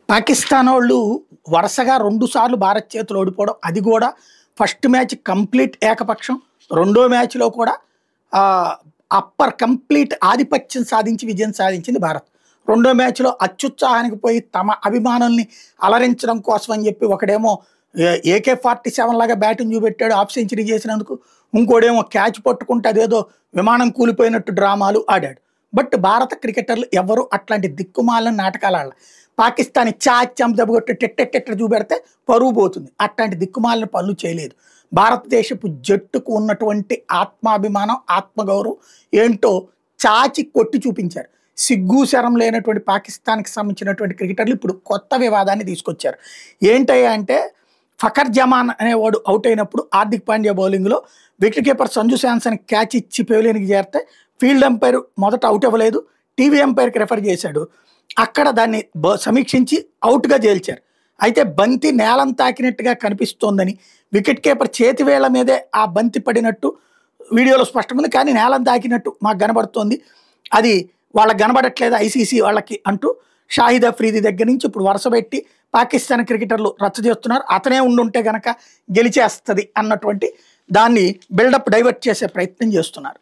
పాకిస్తాన్ వాళ్ళు వరుసగా 2 సార్లు భారత్ చేతిలో ఓడిపోవడం. అది కూడా ఫస్ట్ మ్యాచ్ కంప్లీట్ ఏకపక్షం. రెండో మ్యాచ్‌లో కూడా ఆహ్, కంప్లీట్ ఆధిపత్యం సాధించి విజయం సాధించింది భారత్. రెండో మ్యాచ్‌లో అత్యుత్సాహానికి పోయి తమ అభిమానుల్ని అలరించడం కోసం అని చెప్పి ఒకడేమో AK-47 లాగా బ్యాటింగ్ చూపెట్టాడు హాఫ్ సెంచరీ చేసినందుకు. ఇంకోడేమో క్యాచ్ పట్టుకుంటే అదేదో విమానం కూలిపోయినట్టు డ్రామాలు ఆడాడు. బట్ భారత క్రికెటర్లు ఎవరు అట్లాంటి దిక్కుమాలిన నాటకాలు ఆడల. పాకిస్తాన్ చాచ్యం దెబ్బకొట్టి టెట్టెట్టెట్ట చూపెడితే పరువు పోతుంది. అట్లాంటి దిక్కుమాలిన పనులు చేయలేదు. భారతదేశపు జట్టుకు ఉన్నటువంటి ఆత్మాభిమానం, ఆత్మగౌరవం ఏంటో చాచి కొట్టి చూపించారు. సిగ్గు శరం లేనటువంటి పాకిస్తాన్‌కి సంబంధించినటువంటి క్రికెటర్లు ఇప్పుడు కొత్త వివాదాన్ని తీసుకొచ్చారు. ఏంటయ్యా అంటే ఫఖర్ జమాన్ అనేవాడు అవుట్ అయినప్పుడు హార్దిక్ పాండ్యా బౌలింగ్‌లో wicket keeper Sanju Samson catch ఇచ్చి పెవిలియన్‌కి చేరితే ఫీల్డ్ ఎంపైర్ మొదట అవుట్ ఇవ్వలేదు. టీవీ ఎంపైర్‌కి రెఫర్ చేశాడు. అక్కడ దాన్ని సమీక్షించి అవుట్‌గా తేల్చారు. అయితే బంతి నేలను తాకినట్టుగా కనిపిస్తోందని, వికెట్ కీపర్ చేతి వేళ్ల మీదే ఆ బంతి పడినట్టు వీడియోలో స్పష్టంగా ఉంది. కానీ నేలను తాకినట్టు మాకు కనబడుతోంది. అది వాళ్ళకి కనబడట్లేదు ఐసీసీ వాళ్ళకి అంటూ షాహిద్ అఫ్రీది దగ్గర నుంచి ఇప్పుడు వరుసపెట్టి పాకిస్తాన్ క్రికెటర్లు రచ్చ చేస్తున్నారు. అతనే ఉండుంటే గనక గెలిచేస్తది అన్నటువంటి దాన్ని బిల్డప్ డైవర్ట్ చేసే ప్రయత్నం చేస్తున్నారు.